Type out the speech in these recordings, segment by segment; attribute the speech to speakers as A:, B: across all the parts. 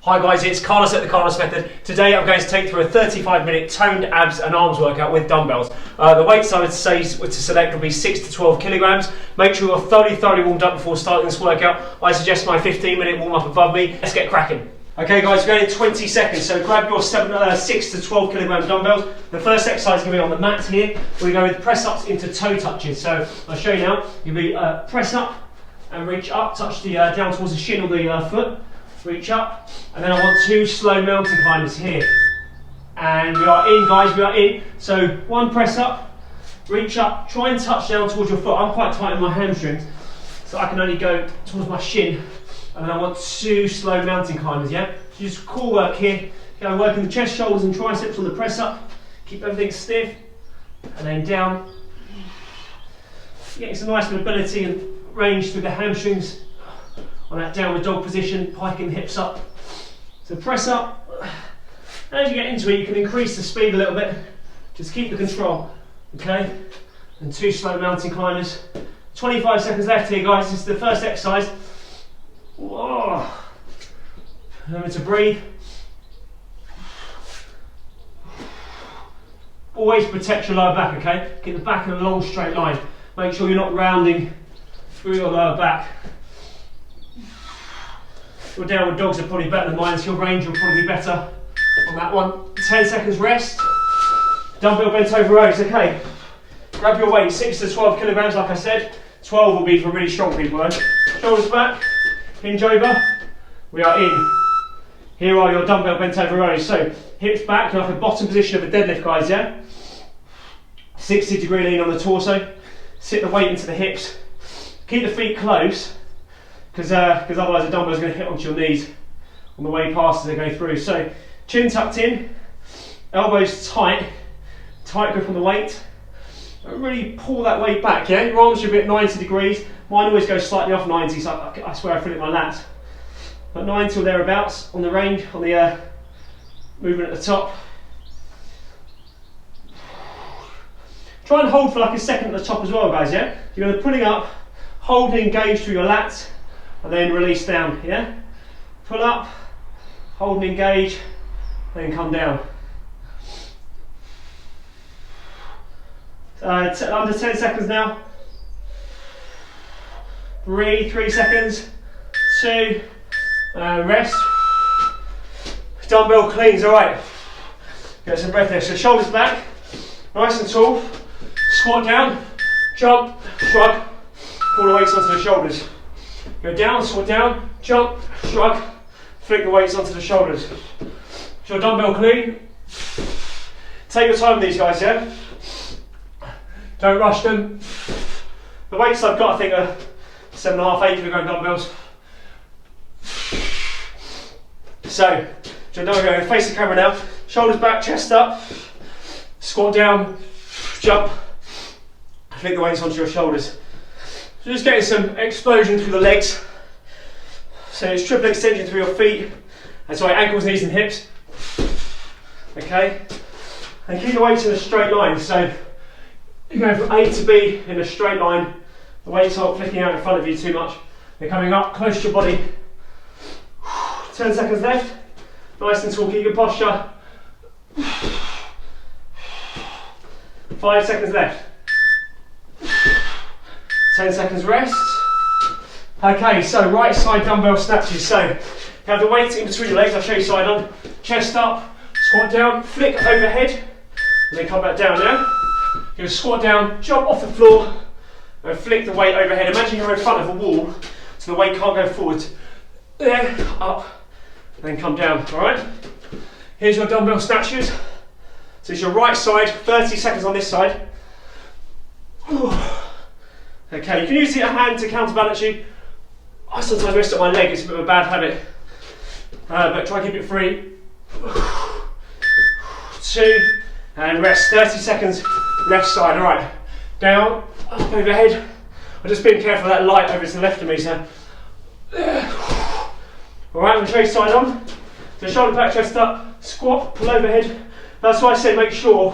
A: Hi guys, it's Carlos at the Carlos Method. Today I'm going to take through a 35-minute toned abs and arms workout with dumbbells. The weights I would say to select will be 6 to 12 kilograms. Make sure you're thoroughly warmed up before starting this workout. I suggest my 15-minute warm up above me. Let's get cracking. Okay guys, we're going in 20 seconds, so grab your 6 to 12 kilogram dumbbells. The first exercise is going to be on the mat here. We're going with press ups into toe touches. So I'll show you now. You'll be press up and reach up, touch the down towards the shin or the foot. Reach up, and then I want 2 slow mountain climbers here. And we are in, guys, we are in. So 1 press up, reach up, try and touch down towards your foot. I'm quite tight in my hamstrings, so I can only go towards my shin. And then I want 2 slow mountain climbers, yeah? So just core work here. Go working the chest, shoulders and triceps on the press up. Keep everything stiff, and then down. Getting some nice mobility and range through the hamstrings. On that downward dog position, piking the hips up. So press up. As you get into it, you can increase the speed a little bit. Just keep the control, okay? And 2 slow mountain climbers. 25 seconds left here, guys. This is the first exercise. Whoa. Remember to breathe. Always protect your lower back, okay? Keep the back in a long straight line. Make sure you're not rounding through your lower back. Your downward dogs are probably better than mine, so your range will probably be better on that one. 10 seconds rest. Dumbbell bent over rows, okay. Grab your weight, 6 to 12 kilograms, like I said. 12 will be for really strong people, though. Shoulders back, hinge over. We are in. Here are your dumbbell bent over rows. So, hips back, like a bottom position of a deadlift, guys, yeah? 60-degree lean on the torso. Sit the weight into the hips. Keep the feet close. Because otherwise the dumbbell is going to hit onto your knees on the way past as they go through. So chin tucked in, elbows tight, tight grip on the weight. And really pull that weight back, yeah? Your arms should be at 90 degrees. Mine always goes slightly off 90, so I swear I feel it in my lats. But 90 or thereabouts on the range, on the movement at the top. Try and hold for like a second at the top as well, guys, yeah? You're going to pulling up, hold and engage through your lats. And then release down, yeah? Pull up, hold and engage, then come down. Under 10 seconds now. Breathe, 3 seconds, 2, rest. Dumbbell cleans, all right. Get some breath there. So shoulders back, nice and tall. Squat down, jump, shrug, pull the weights onto the shoulders. Go down, squat down, jump, shrug, flick the weights onto the shoulders. Is your dumbbell clean? Take your time with these guys, yeah? Don't rush them. The weights I've got, I think, are 7.5, 8 kilogram dumbbells. So, go face the camera now. Shoulders back, chest up. Squat down, jump, flick the weights onto your shoulders. So just getting some explosion through the legs. So it's triple extension through your feet. That's right, ankles, knees and hips. Okay. And keep the weights in a straight line. So you're going from A to B in a straight line. The weights aren't flicking out in front of you too much. They're coming up close to your body. 10 seconds left. Nice and tall, keep your posture. 5 seconds left. 10 seconds rest. Okay, so right side dumbbell snatches. So you have the weight in between your legs. I'll show you side on. Chest up, squat down, flick overhead, and then come back down now. You're going to squat down, jump off the floor, and flick the weight overhead. Imagine you're in front of a wall, so the weight can't go forward. There, up, and then come down, all right? Here's your dumbbell snatches. So it's your right side, 30 seconds on this side. Okay, you can use your hand to counterbalance you. I sometimes rest at my leg, it's a bit of a bad habit. But try and keep it free. 2, and rest. 30 seconds, left side, all right. Down, up overhead. I'm just being careful of that light over to the left of me, so. All right, I'm gonna show you side on. So shoulder back, chest up, squat, pull overhead. That's why I say make sure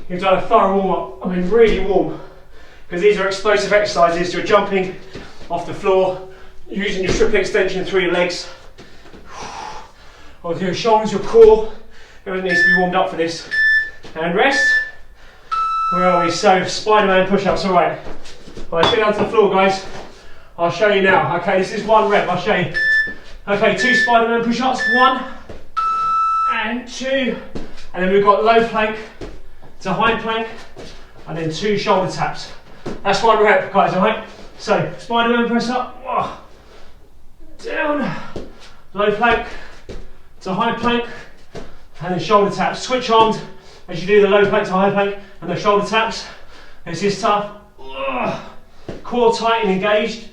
A: you've done a thorough warm up. I mean, really warm. Because these are explosive exercises. You're jumping off the floor, using your triple extension through your legs. Obviously your shoulders, your core, everything needs to be warmed up for this. And rest. Where are we? So Spider-Man push-ups, alright. Alright, sit down to the floor, guys. I'll show you now. Okay, this is 1 rep, I'll show you. Okay, 2 Spider-Man push-ups, 1 and 2. And then we've got low plank to high plank, and then 2 shoulder taps. That's 1 rep, guys, alright? So, Spider-Man press up, down, low plank to high plank, and then shoulder taps. Switch arms as you do the low plank to high plank and the shoulder taps. This is tough. Core tight and engaged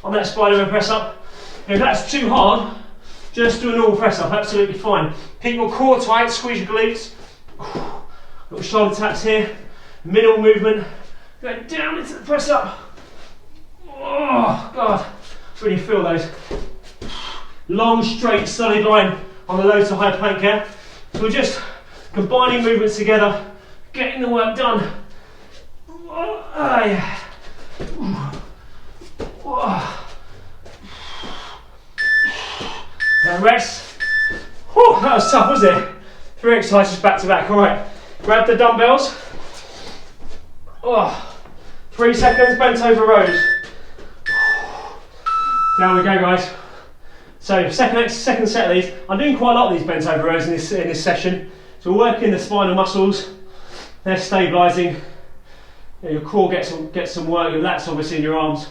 A: on that Spider-Man press up. If that's too hard, just do a normal press up, absolutely fine. Keep your core tight, squeeze your glutes. Little shoulder taps here, minimal movement. Go down into the press up. Oh God, really feel those. Long, straight, solid line on the low to high plank here. So we're just combining movements together, getting the work done. Yeah. And rest. Whew, that was tough, wasn't it? 3 exercises back to back. All right, grab the dumbbells. 3 seconds, bent over rows. Down we go, guys. So second set of these. I'm doing quite a lot of these bent over rows in this session. So we're working the spinal muscles. They're stabilising. Your core gets some work. Your lats obviously in your arms.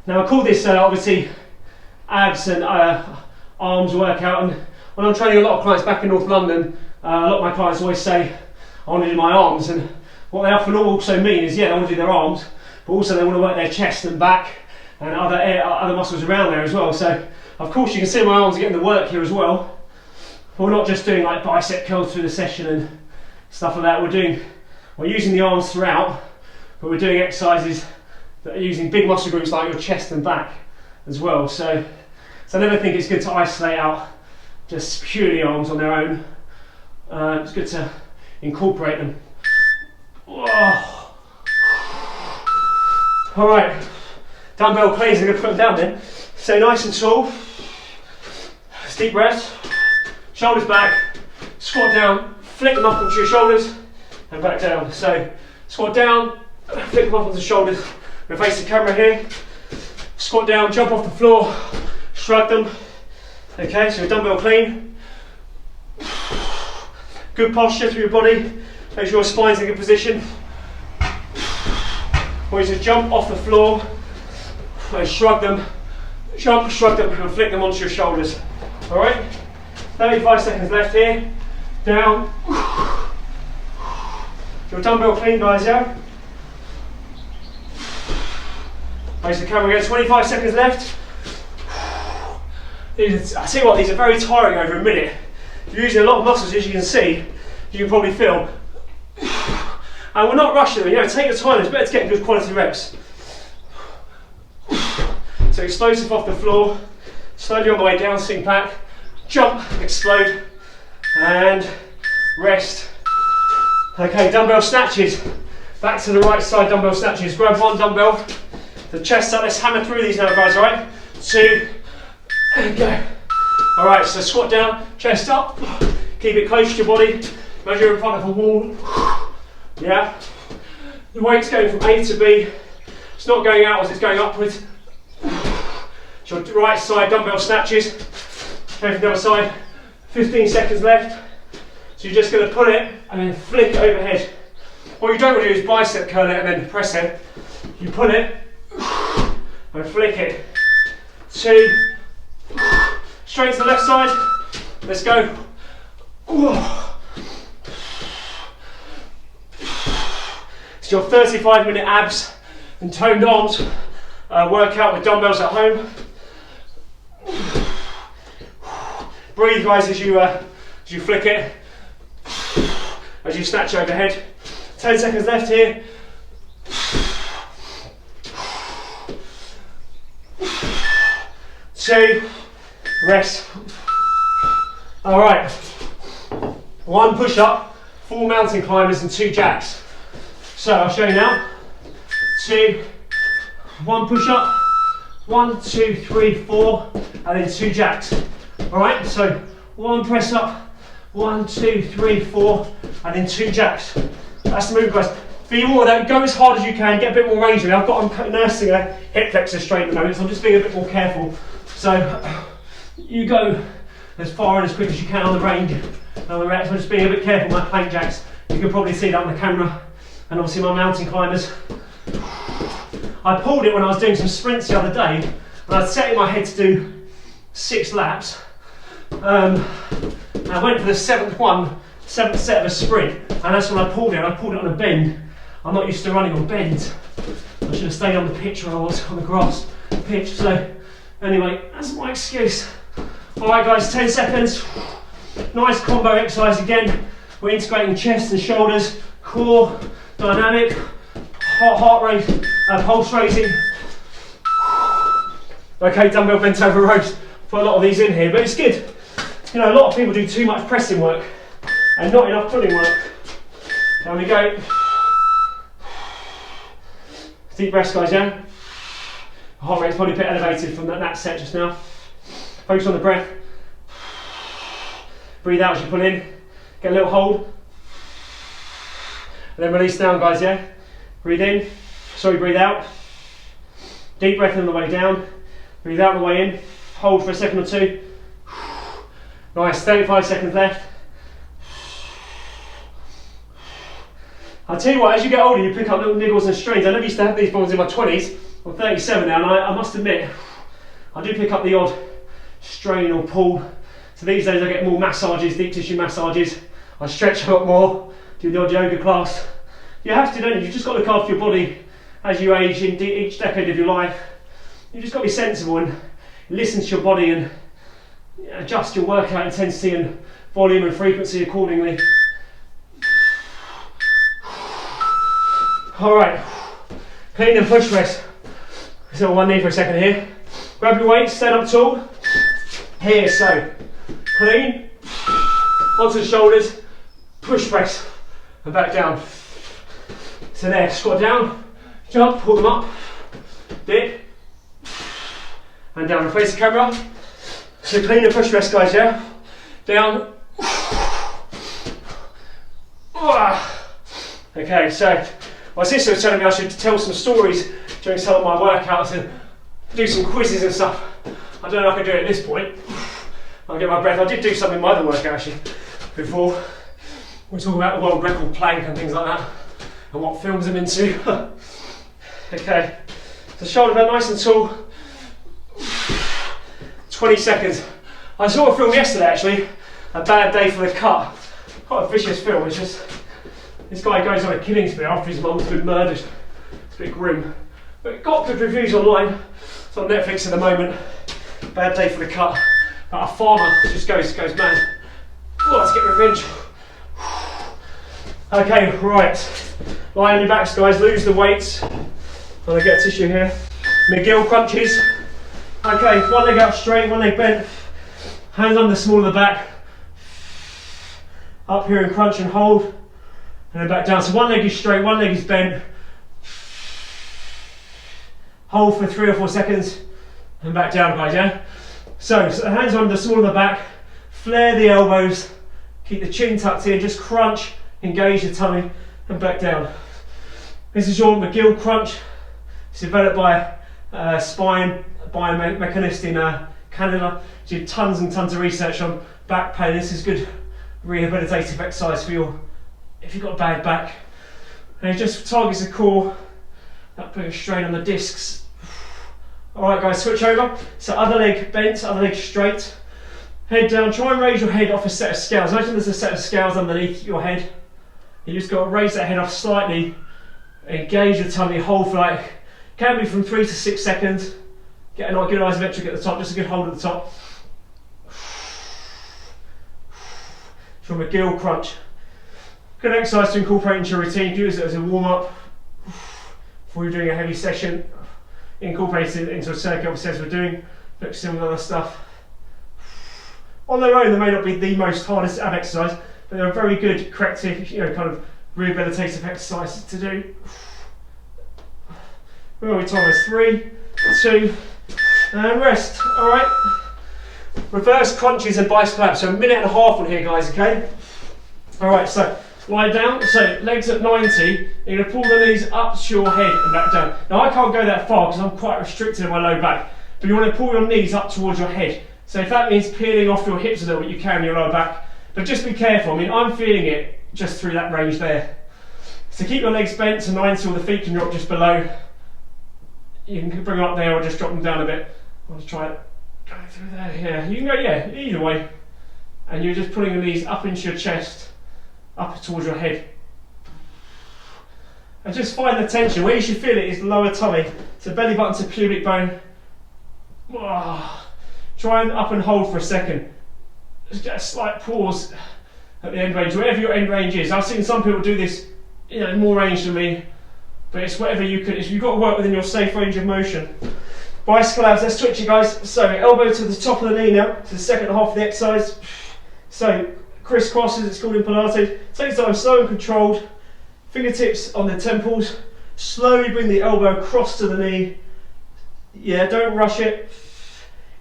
A: Now I call this obviously abs and arms workout, and when I'm training a lot of clients back in North London, a lot of my clients always say I want to do my arms, and what they often also mean is, yeah, they want to do their arms, but also they want to work their chest and back and other muscles around there as well. So of course you can see my arms are getting the work here as well, but we're not just doing like bicep curls through the session and stuff like that. We're using the arms throughout, but we're doing exercises that are using big muscle groups like your chest and back as well. So I never think it's good to isolate out just purely arms on their own. It's good to incorporate them. All right, dumbbell cleans, I'm going to put them down then. Stay nice and tall. Deep breaths. Shoulders back. Squat down. Flick them up onto your shoulders and back down. So squat down. Flick them up onto the shoulders. We're going to face the camera here. Squat down. Jump off the floor. Shrug them. Okay, so dumbbell clean. Good posture through your body. Make sure your spine's in a good position. Or you just jump off the floor and shrug them. Jump, shrug them, and flick them onto your shoulders. Alright? 35 seconds left here. Down. Your dumbbell clean, guys, yeah? Face the camera again. 25 seconds left. I tell you what, these are very tiring over a minute. You're using a lot of muscles, as you can see. You can probably feel. And we're not rushing them, you know, take your time, it's better to get good quality reps. So explosive off the floor, slowly on the way down, sink back, jump, explode, and rest. Okay, dumbbell snatches. Back to the right side, dumbbell snatches. Grab 1 dumbbell, the chest up, let's hammer through these now, guys, alright? 2, and go. Alright, so squat down, chest up, keep it close to your body, measure in front of a wall. Yeah, the weight's going from A to B. It's not going outwards, it's going upwards. So right side dumbbell snatches. Go from the other side. 15 seconds left. So you're just going to put it and then flick it overhead. What you don't want to do is bicep curl it and then press it. You put it and flick it. 2. Straight to the left side. Let's go. It's your 35-minute abs and toned arms workout with dumbbells at home. Breathe, guys, as you flick it, as you snatch overhead. 10 seconds left here. 2, rest. All right, 1 push-up, 4 mountain climbers and 2 jacks. So I'll show you now. 2, 1 push-up, 1, 2, 3, 4, and then 2 jacks. All right, so 1 press up, 1, 2, 3, 4, and then 2 jacks. That's the move, guys. For you all, go as hard as you can, get a bit more range of it. I'm nursing a hip flexor straight at the moment, so I'm just being a bit more careful. So you go as far and as quick as you can on the range, on the reps. I'm just being a bit careful with my plank jacks. You can probably see that on the camera, and obviously my mountain climbers. I pulled it when I was doing some sprints the other day, and I was setting my head to do 6 laps. I went for the 7th set of a sprint, and that's when I pulled it. I pulled it on a bend. I'm not used to running on bends. I should have stayed on the pitch when I was on the grass pitch. So anyway, that's my excuse. All right, guys, 10 seconds. Nice combo exercise again. We're integrating chest and shoulders, core, dynamic, heart rate, pulse raising. Okay, dumbbell bent over rows. Put a lot of these in here, but it's good. You know, a lot of people do too much pressing work and not enough pulling work. There we go. Deep breaths, guys, yeah? Heart rate's probably a bit elevated from that set just now. Focus on the breath. Breathe out as you pull in. Get a little hold. And then release down, guys, yeah? Breathe in. Sorry, breathe out. Deep breath on the way down. Breathe out on the way in. Hold for a second or two. Nice, 35 seconds left. I'll tell you what, as you get older, you pick up little niggles and strains. I never used to have these problems in my 20s. I'm 37 now, and I must admit, I do pick up the odd strain or pull. So these days I get more massages, deep tissue massages. I stretch a lot more, do the odd yoga class. You have to, don't you? You've just got to look after your body as you age in each decade of your life. You've just got to be sensible and listen to your body and adjust your workout intensity and volume and frequency accordingly. All right, clean and push press. So on one knee for a second here. Grab your weights, stand up tall. Here, so clean, onto the shoulders, push press, and back down. So there, squat down, jump, pull them up, dip, and down. Face the camera. So clean and push press, guys, yeah? Down. Okay, so my sister was telling me I should tell some stories during some of my workouts and do some quizzes and stuff. I don't know if I can do it at this point. I'll get my breath. I did do something in my other workout actually before. We're talking about the world record plank and things like that and what films I'm into. Okay, so shoulder blade nice and tall. 20 seconds. I saw a film yesterday actually, A Bad Day for the Cut. Quite a vicious film. It's just this guy goes on a killing spree after his mum's been murdered. It's a bit grim, but it got good reviews online. It's on Netflix at the moment. Bad Day for the Cut. About a farmer just goes mad. Oh, let's get revenge. Okay, right. Lie on your backs, guys. Lose the weights. I'm gonna get a tissue here. McGill crunches. Okay, one leg out straight, one leg bent. Hands on the small of the back. Up here and crunch and hold. And then back down. So one leg is straight, one leg is bent. Hold for 3 or 4 seconds. And back down, guys, yeah? So hands on the small of the back. Flare the elbows. Keep the chin tucked in. Just crunch, engage the tummy, and back down. This is your McGill crunch. It's developed by spine biomechanist in Canada. So tons and tons of research on back pain. This is good rehabilitative exercise for your, if you've got a bad back. And it just targets the core, that putting strain on the discs. Alright guys, switch over. So other leg bent, other leg straight. Head down, try and raise your head off a set of scales. Imagine there's a set of scales underneath your head. You just got to raise that head off slightly, engage your tummy, hold for like, can be from 3 to 6 seconds. Get a good isometric at the top, just a good hold at the top. From a McGill crunch. Good exercise to incorporate into your routine. Do this as a warm up before you're doing a heavy session. Incorporate it into a circuit, obviously, as we're doing. Focusing on other stuff. On their own, they may not be the most hardest ab exercise, but they're a very good corrective, kind of rehabilitative exercises to do. Where are we, Thomas? 3, 2, And rest. All right. Reverse crunches and bicycle abs. So 1.5 minutes on here, guys. Okay. All right. So lie down. So legs at 90. You're gonna pull the knees up to your head and back down. Now I can't go that far because I'm quite restricted in my low back. But you want to pull your knees up towards your head. So if that means peeling off your hips a little bit, you can in your lower back. But just be careful. I mean, I'm feeling it just through that range there. So keep your legs bent to 90, or the feet can drop just below. You can bring them up there or just drop them down a bit. I'll just try it. Go through there. Yeah, you can go, yeah, either way. And you're just pulling the knees up into your chest, up towards your head. And just find the tension. Where you should feel it is the lower tummy. So belly button to pubic bone. Try and up and hold for a second. Just get a slight pause at the end range, wherever your end range is. I've seen some people do this, you know, more range than me, but it's whatever you can. You've got to work within your safe range of motion. Bicycle abs, let's switch it, guys. So elbow to the top of the knee now, to the second half of the exercise. So crisscross, as it's called in Pilates. Take time, slow and controlled. Fingertips on the temples. Slowly bring the elbow across to the knee. Yeah, don't rush it.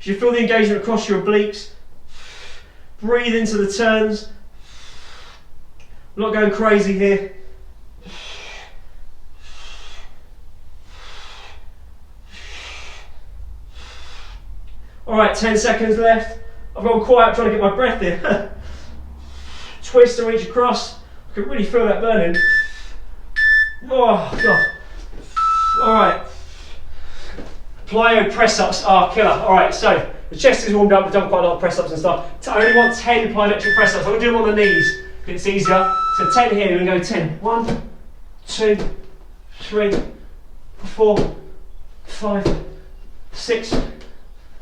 A: You should feel the engagement across your obliques. Breathe into the turns. I'm not going crazy here. All right, 10 seconds left. I've gone quiet trying to get my breath in. Twist and reach across. I can really feel that burning. Oh, God. All right. Plyo press-ups are killer. All right, so the chest is warmed up. We've done quite a lot of press-ups and stuff. I only want 10 plyometric press-ups. I'm going to do them on the knees if it's easier. So 10 here, we're going to go 10. 1, 2, 3, 4, 5, 6,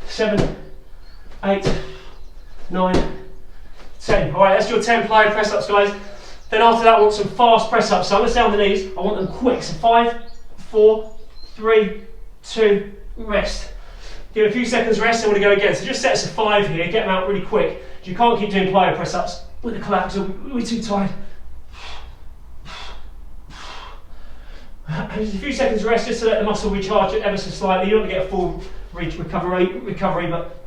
A: 7, 8, 9, 10. All right, that's your 10 plyo press-ups, guys. Then after that, I want some fast press-ups. So I'm going to stay on the knees. I want them quick. So 5, 4, 3, 2, rest. Give it a few seconds rest and we're going to go again. So just set us a 5 here, get them out really quick. You can't keep doing plyo press-ups with the collapse, we'll be too tired. Just a few seconds rest just to let the muscle recharge it ever so slightly. You don't want to get a full recovery, but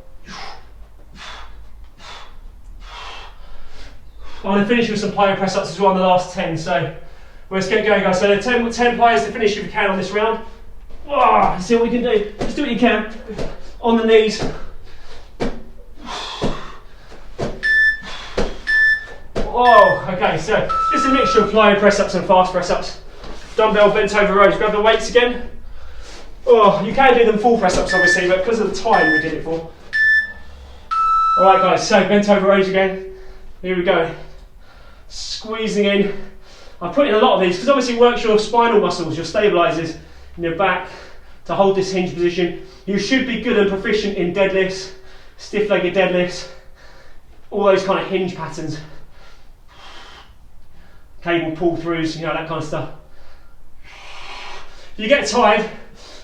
A: I'm going to finish with some plyo press-ups as well on the last 10. So let's get going, guys. So 10 plyos to finish if you can on this round. Let's see what we can do. Just do what you can. On the knees. Okay, so just a mixture of plyo press-ups and fast press-ups. Dumbbell bent over rows. Grab the weights again. You can do them full press-ups obviously, but because of the time we did it for. Alright guys, so bent over rows again. Here we go. Squeezing in. I put in a lot of these because obviously it works your spinal muscles, your stabilisers in your back to hold this hinge position. You should be good and proficient in deadlifts, stiff-legged deadlifts, all those kind of hinge patterns. Cable pull-throughs, you know, that kind of stuff. If you get tired,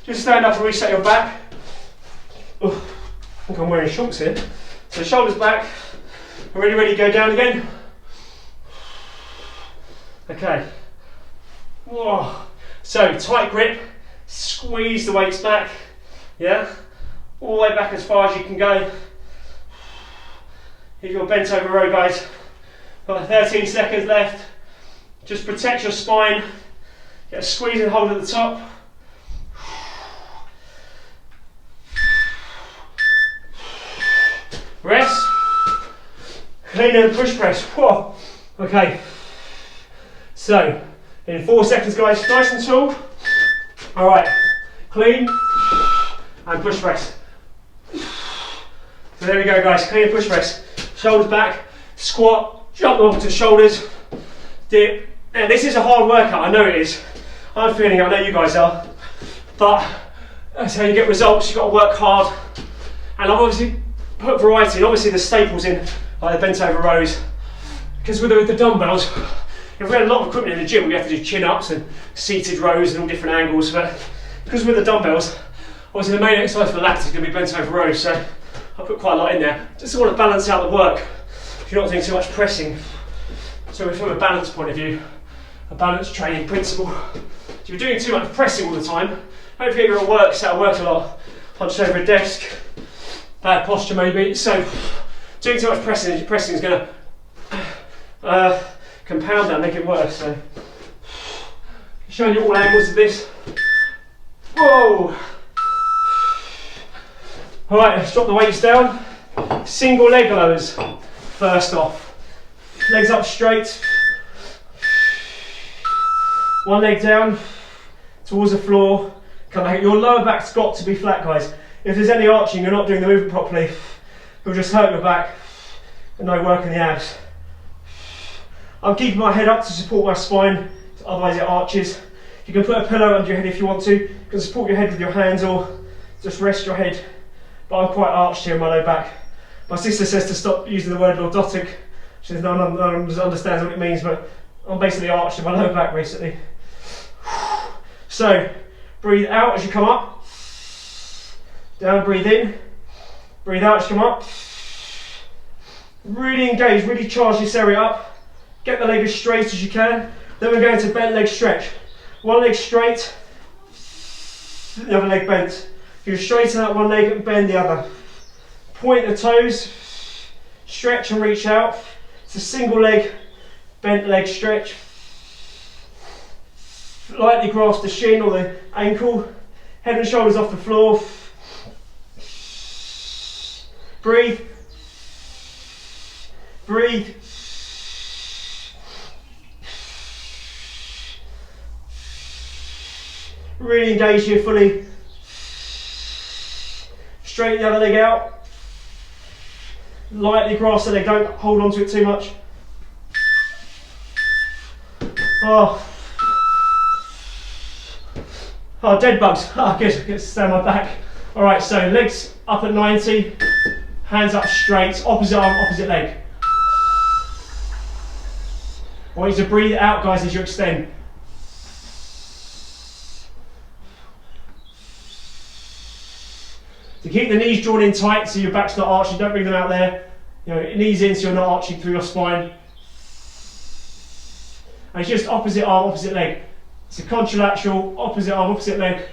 A: just stand up and reset your back. I think I'm wearing shorts here. So shoulders back. I'm really ready to go down again. Okay. So tight grip, squeeze the weights back. Yeah, all the way back as far as you can go. Here's your bent over row, guys. Got 13 seconds left. Just protect your spine. Get a squeeze and hold at the top. Rest. Clean and push press. Whoa. Okay. So, in 4 seconds, guys, nice and tall. All right. Clean and push press. So there we go, guys. Clean and push press. Shoulders back. Squat. Jump off to shoulders. Dip. Now, this is a hard workout. I know it is. I'm feeling it. I know you guys are. But that's how you get results. You've got to work hard. And I've obviously put variety. Obviously, the staples in, like the bent over rows. Because with the dumbbells, if we had a lot of equipment in the gym, we have to do chin-ups and seated rows and all different angles. But because with the dumbbells, obviously the main exercise for lats is going to be bent over rows. So I put quite a lot in there. Just want to balance out the work. If you're not doing too much pressing. So from a balance point of view, a balanced training principle. If you're doing too much pressing all the time, don't forget you're at work, so I work a lot. hunched over a desk, bad posture maybe. So doing too much pressing is going to compound that and make it worse. So showing you all angles of this. Whoa! Alright, let's drop the weights down. Single leg lowers first off. Legs up straight. One leg down towards the floor. Come back. Your lower back's got to be flat, guys. If there's any arching, you're not doing the movement properly, it'll just hurt your back and no work in the abs. I'm keeping my head up to support my spine, otherwise it arches. You can put a pillow under your head if you want to. You can support your head with your hands or just rest your head. But I'm quite arched here in my low back. My sister says to stop using the word lordotic. She says no one understands what it means, but I'm basically arched in my low back recently. So, breathe out as you come up. Down, breathe in. Breathe out as you come up. Really engage, really charge this area up. Get the leg as straight as you can. Then we're going to bent leg stretch. One leg straight, the other leg bent. You straighten out one leg and bend the other. Point the toes, stretch and reach out. It's a single leg, bent leg stretch. Lightly grasp the shin or the ankle. Head and shoulders off the floor. Breathe. Breathe. Really engage here fully. Straighten the other leg out. Lightly grasp the leg, don't hold on to it too much. Oh, dead bugs. Oh, good, get to stand my back. All right, so legs up at 90, hands up straight, opposite arm, opposite leg. I want you to breathe out, guys, as you extend. To keep the knees drawn in tight so your back's not arching, don't bring them out there. You know, knees in so you're not arching through your spine. And it's just opposite arm, opposite leg. It's a contralateral, opposite arm, opposite leg.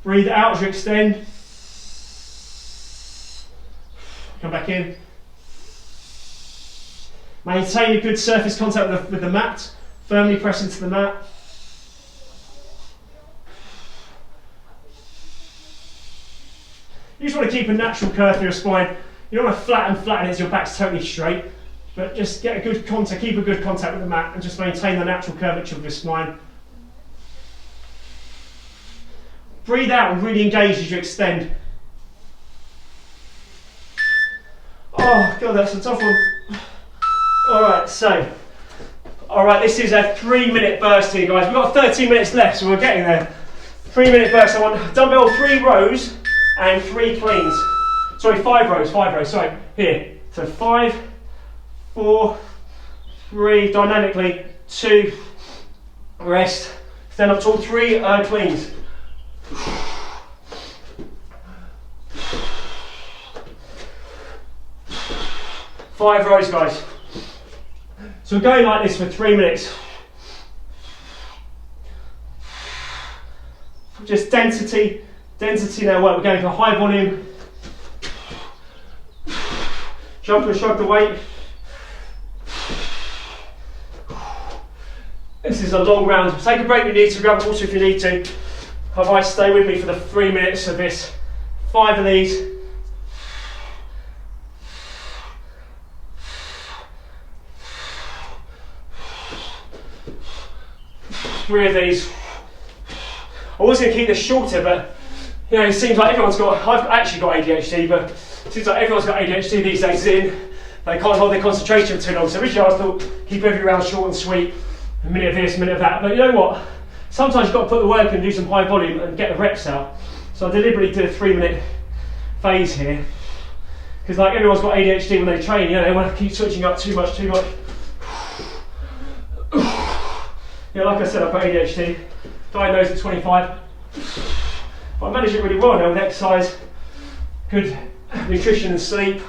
A: Breathe out as you extend. Come back in. Maintain a good surface contact with the mat. Firmly press into the mat. You just want to keep a natural curve through your spine. You don't want to flatten it so your back's totally straight. But just get a good contact, keep a good contact with the mat and just maintain the natural curvature of your spine. Breathe out and really engage as you extend. Oh God, that's a tough one. Alright, this is a 3-minute burst here, guys. We've got 13 minutes left, so we're getting there. 3-minute burst. I want dumbbell 3 rows and 3 cleans. Sorry, 5 rows, sorry. Here. So 5, 4, 3, dynamically, 2, rest. Stand up tall, 3 cleans. Five rows, guys. So we're going like this for 3 minutes. Just density now. We're going for high volume. Jump and shrug the weight. This is a long round. Take a break if you need to, grab water if you need to. Otherwise, stay with me for the 3 minutes of this. 5 of these. 3 of these. I was going to keep this shorter, but you know, it seems like everyone's got, I've actually got ADHD, but it seems like everyone's got ADHD these days, they can't hold their concentration for too long. So originally I thought, keep every round short and sweet, a minute of this, a minute of that, but you know what? Sometimes you've got to put the work in and do some high volume and get the reps out. So I deliberately did a 3-minute phase here, because like everyone's got ADHD when they train, you know, they want to keep switching up too much. Yeah, like I said, I've got ADHD, diagnosed at 25. But I manage it really well now with exercise, good nutrition and sleep.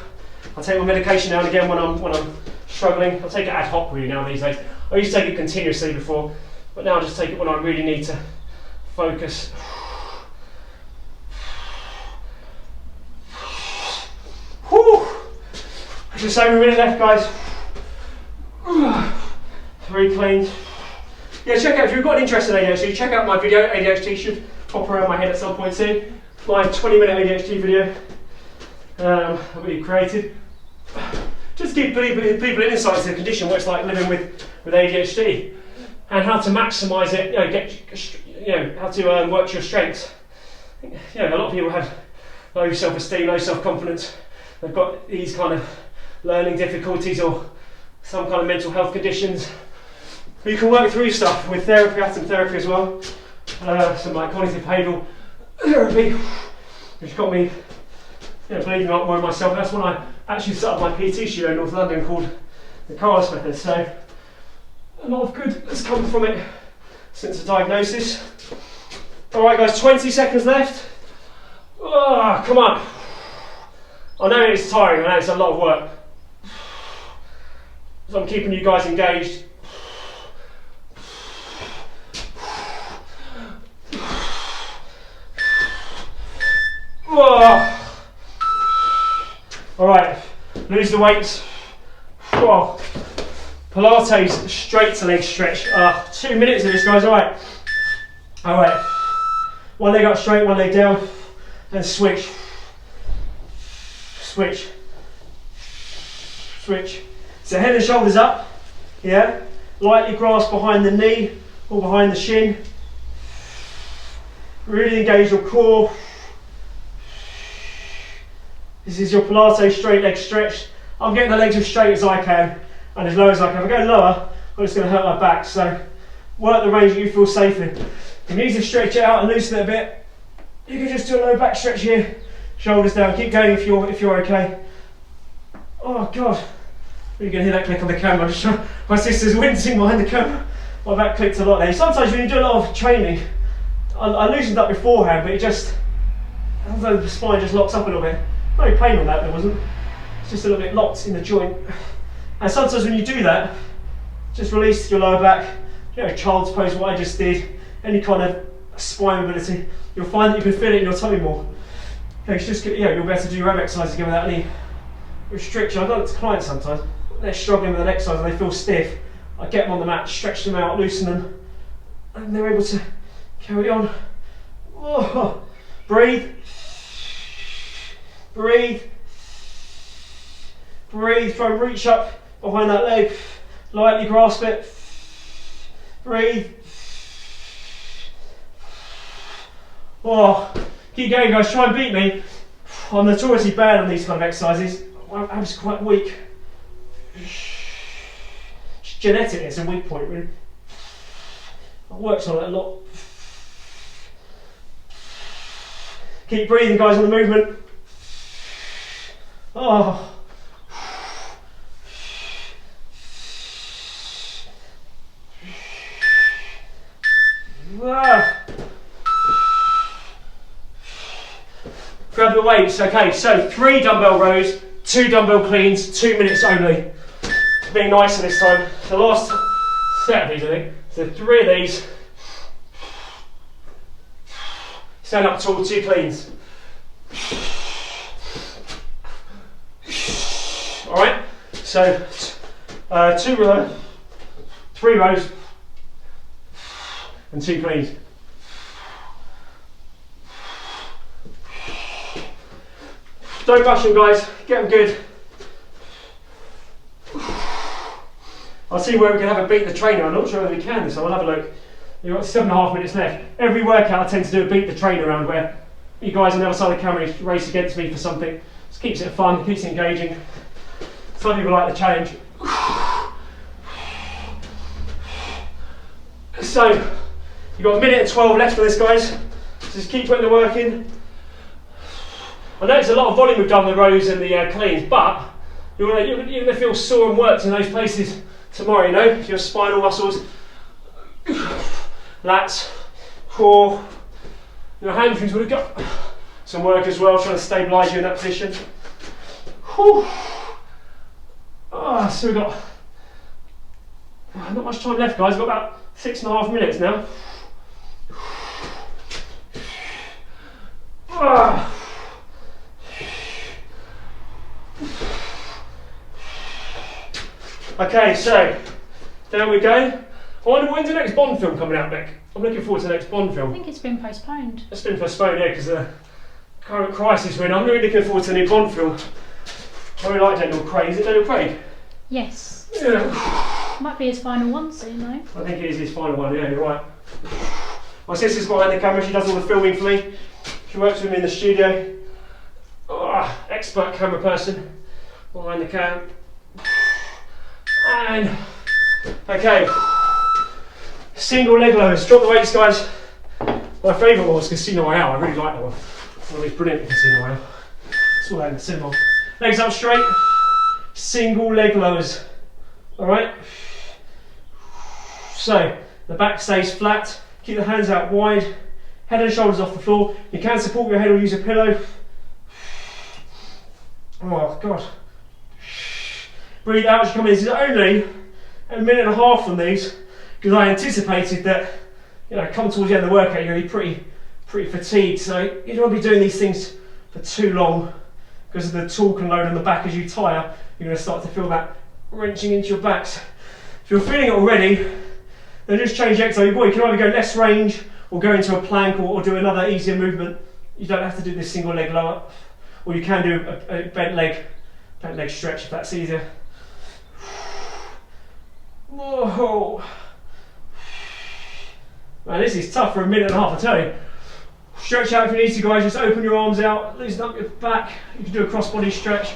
A: I take my medication now and again when I'm struggling. I take it ad hoc really now these days. I used to take it continuously before, but now I just take it when I really need to focus. Just over a minute left, guys. 3 cleans. Yeah, check out, if you've got an interest in ADHD, check out my video. ADHD should pop around my head at some point soon. My 20-minute ADHD video that we created. Just give people an insight into the condition, what it's like living with ADHD, and how to maximise it. How to work to your strengths. A lot of people have low self-esteem, low self-confidence. They've got these kind of learning difficulties or some kind of mental health conditions. You can work through stuff with therapy, atom therapy as well. Some like cognitive behavioural therapy, which got me believing a lot more in myself. That's when I actually set up my PT studio in North London called the Carlos Method. So a lot of good has come from it since the diagnosis. Alright guys, 20 seconds left. Oh, come on. I know it's tiring, I know it's a lot of work. So I'm keeping you guys engaged. Alright, lose the weights. Pilates straight to leg stretch. 2 minutes of this, guys. Alright. Alright. One leg up straight, one leg down, and switch. Switch. Switch. So head and shoulders up. Yeah. Lightly grasp behind the knee or behind the shin. Really engage your core. This is your Pilates straight leg stretch. I'm getting the legs as straight as I can and as low as I can. If I go lower, I'm just going to hurt my back. So work the range that you feel safe in. If you need to stretch it out and loosen it a bit, you can just do a low back stretch here. Shoulders down. Keep going if you're okay. Oh God, you're going to hear that click on the camera. My sister's wincing behind the camera. My back clicked a lot there. Sometimes when you do a lot of training, I loosened up beforehand, but the spine just locks up a little bit. No pain on that, there wasn't. It's just a little bit locked in the joint. And sometimes when you do that, just release your lower back, child's pose, what I just did, any kind of spine mobility, you'll find that you can feel it in your tummy more. It's just, you'll be able to do your own exercises again without any restriction. I've done it to clients sometimes. They're struggling with an exercise and they feel stiff. I get them on the mat, stretch them out, loosen them, and they're able to carry on. Oh, breathe. Breathe. Breathe. Try and reach up behind that leg. Lightly grasp it. Breathe. Oh, keep going, guys. Try and beat me. I'm notoriously bad on these kind of exercises. My abs are quite weak. It's genetic. It's a weak point, really. I've worked on it a lot. Keep breathing, guys, on the movement. Oh. Grab the weights. Okay, so 3 dumbbell rows, 2 dumbbell cleans, 2 minutes only. Being nicer this time. The last set of these, I think. So 3 of these. Stand up tall, 2 cleans. Alright, so 3 rows and 2 cleans. Don't rush them, guys, get them good. I'll see where we can have a beat the trainer. I'm not sure whether we can this, so I'll have a look. You've got 7.5 minutes left. Every workout I tend to do a beat the trainer round where you guys on the other side of the camera race against me for something. Just keeps it fun, keeps it engaging. Some people like the challenge. So, you've got 1 minute and 12 left for this, guys. Just keep putting the work in. I know it's a lot of volume we've done the rows and the cleans, but you're going to feel sore and worked in those places tomorrow, your spinal muscles, lats, core, your hamstrings would have got some work as well, trying to stabilise you in that position. Whew. So we've got not much time left, guys. We've got about 6.5 minutes now. Okay, so there we go. I wonder when's the next Bond film coming out, Beck? I'm looking forward to the next Bond film.
B: I think it's been postponed.
A: It's been postponed, yeah, because the current crisis we're in. I'm really looking forward to the new Bond film. I really like Daniel Craig. Is it Daniel Craig?
B: Yes.
A: Yeah.
B: Might be his final one soon, though.
A: I think it is his final one, yeah, you're right. My sister's behind the camera, she does all the filming for me. She works with me in the studio. Oh, expert camera person behind the cam. And, okay. Single leg lowers, drop the weights, guys. My favourite one was Casino Royale, I really like that one. Well, he's brilliant in Casino Royale. It's all out in the cinema. Legs up straight, single leg lowers. Alright? So, the back stays flat, keep the hands out wide, head and shoulders off the floor. You can support your head or use a pillow. Oh, God. Breathe out as you come in. This is only a minute and a half on these, because I anticipated that, you know, come towards the end of the workout, you're going to be pretty fatigued. So you don't want to be doing these things for too long, because of the torque and load on the back. As you tire, you're going to start to feel that wrenching into your backs. If you're feeling it already, then just change the exercise. You can either go less range or go into a plank or do another easier movement. You don't have to do this single leg lower, or you can do a bent leg stretch if that's easier. Whoa. Man, this is tough for a minute and a half, I tell you. Stretch out if you need to, guys. Just open your arms out, loosen up your back. You can do a cross-body stretch.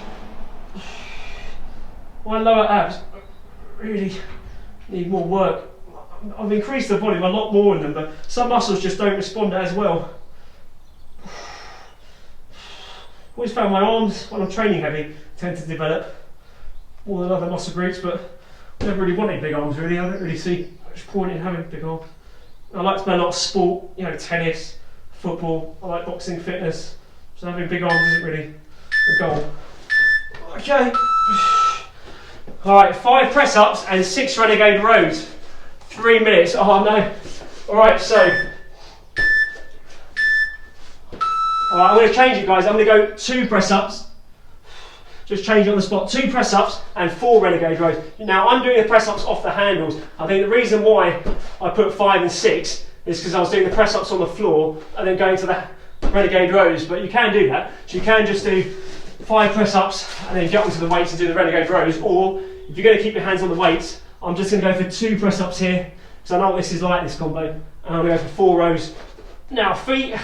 A: My lower abs really need more work. I've increased the volume a lot more in them, but some muscles just don't respond as well. Always found my arms, when I'm training heavy, tend to develop more than other muscle groups, but I never really wanted big arms really. I don't really see much point in having big arms. I like to play a lot of sport, you know, tennis, football. I like boxing, fitness, so having big arms isn't really the goal. Okay. Alright, 5 press-ups and 6 renegade rows. 3 minutes. Oh no. Alright, so. Alright, I'm going to change it, guys. I'm going to go 2 press-ups. Just change it on the spot. 2 press-ups and 4 renegade rows. Now, I'm doing the press-ups off the handles. I think the reason why I put 5 and 6 is because I was doing the press-ups on the floor and then going to the renegade rows. But you can do that. So you can just do 5 press-ups and then get onto the weights and do the renegade rows. Or, if you're going to keep your hands on the weights, I'm just going to go for 2 press-ups here, because I know what this is like, this combo. And I'm going to go for 4 rows. Now, feet,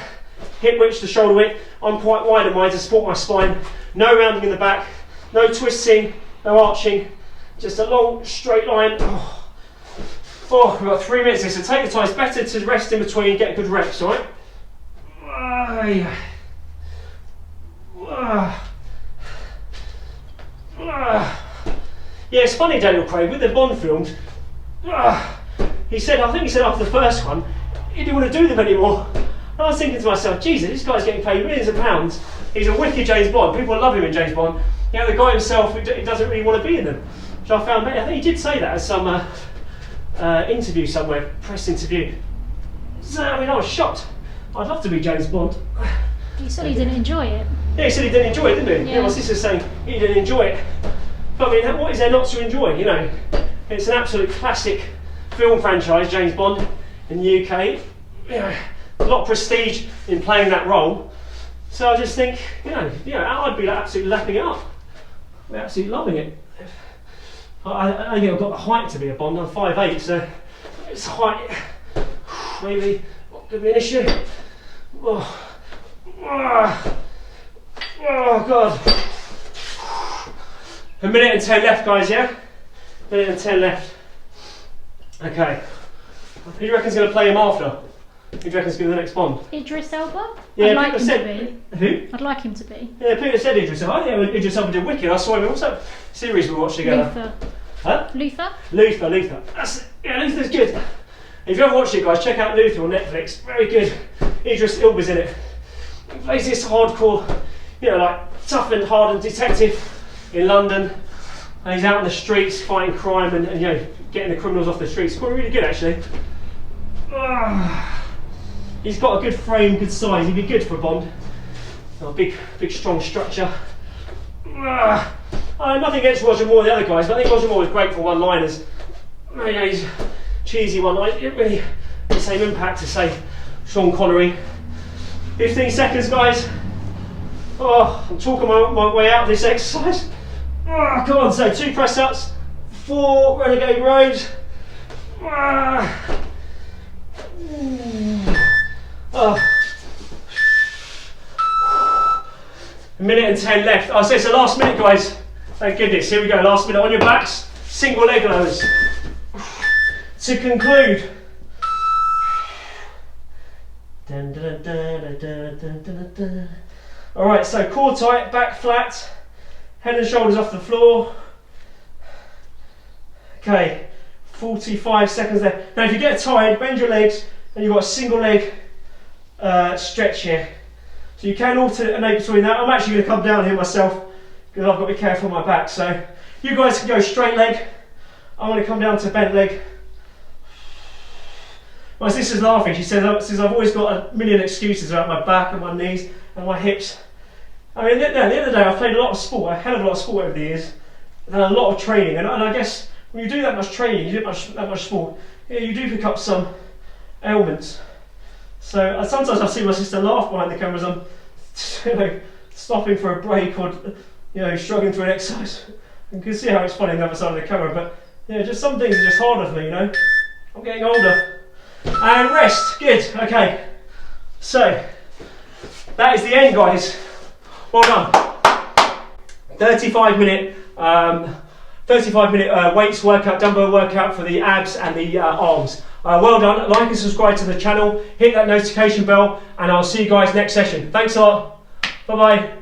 A: hip width to shoulder width. I'm quite wide on mine to support my spine. No rounding in the back, no twisting, no arching. Just a long, straight line. Oh, we've got 3 minutes here, so take the time. It's better to rest in between, get good reps, all right? Yeah, it's funny, Daniel Craig, with the Bond films, he said, I think he said after the first one, he didn't want to do them anymore. And I was thinking to myself, Jesus, this guy's getting paid millions of pounds. He's a wicked James Bond. People love him in James Bond. You know, the guy himself, he doesn't really want to be in them. Which I found, I think he did say that at some interview somewhere, press interview. So, I mean, I was shocked. I'd love to be James Bond.
B: He said he didn't enjoy it.
A: Yeah, he said he didn't enjoy it, didn't he?
B: Yeah.
A: My sister's saying he didn't enjoy it. But I mean, what is there not to enjoy, you know? It's an absolute classic film franchise, James Bond, in the UK. You know, a lot of prestige in playing that role. So I just think, you know, I'd be absolutely lapping it up. I'd be absolutely loving it. I think I've got the height to be a Bond. I'm 5'8", so it's height maybe not going to be an issue. Oh God. A minute and 10 left, guys, yeah? A minute and 10 left. Okay. Who do you reckon's going to play him after? Who do you reckon's going to be the next Bond?
B: Idris Elba?
A: Yeah,
B: I'd like him to be.
A: Who?
B: I'd like him to be.
A: Yeah, Peter said Idris Elba. Yeah, Idris Elba did wicked. I saw him. What's that series we watched together?
B: Luther.
A: Huh?
B: Luther?
A: Luther. Luther's good. If you haven't watched it, guys, check out Luther on Netflix. Very good. Idris Elba's in it. He plays this hardcore, you know, like tough and hardened detective in London. And he's out on the streets fighting crime and you know, getting the criminals off the streets. It's quite really good, actually. He's got a good frame, good size. He'd be good for a Bond. A big, strong structure. I Nothing against Roger Moore, the other guys, but I think Roger Moore was great for one-liners. He's cheesy one-liners. It really has the same impact as, say, Sean Connery. 15 seconds, guys. Oh, I'm talking my way out of this exercise. Oh, come on, so 2 press-ups, 4 renegade rows. Oh. A minute and 10 left. Oh, so it's the last minute, guys. Thank goodness. Here we go. Last minute on your backs. Single leg lows. To conclude. All right. So core tight, back flat, head and shoulders off the floor. Okay. 45 seconds there. Now, if you get tired, bend your legs, and you've got a single leg stretch here. So you can alternate between that. I'm actually going to come down here myself because I've got to be careful of my back. So you guys can go straight leg. I'm going to come down to bent leg. My sister's laughing. She says I've always got a million excuses about my back and my knees and my hips. I mean, at the end of the day, I've played a lot of sport, a hell of a lot of sport over the years. I've done a lot of training, and I guess when you do that much training, you do that much sport, yeah, you do pick up some ailments. So sometimes I see my sister laugh behind the cameras. I'm, stopping for a break or, struggling through an exercise. You can see how it's funny on the other side of the camera. But just some things are just harder for me. I'm getting older. And rest. Good. Okay. So that is the end, guys. Well done. 35 minute weights workout, dumbbell workout for the abs and the arms. Well done. Like and subscribe to the channel, hit that notification bell, and I'll see you guys next session. Thanks a lot. Bye bye.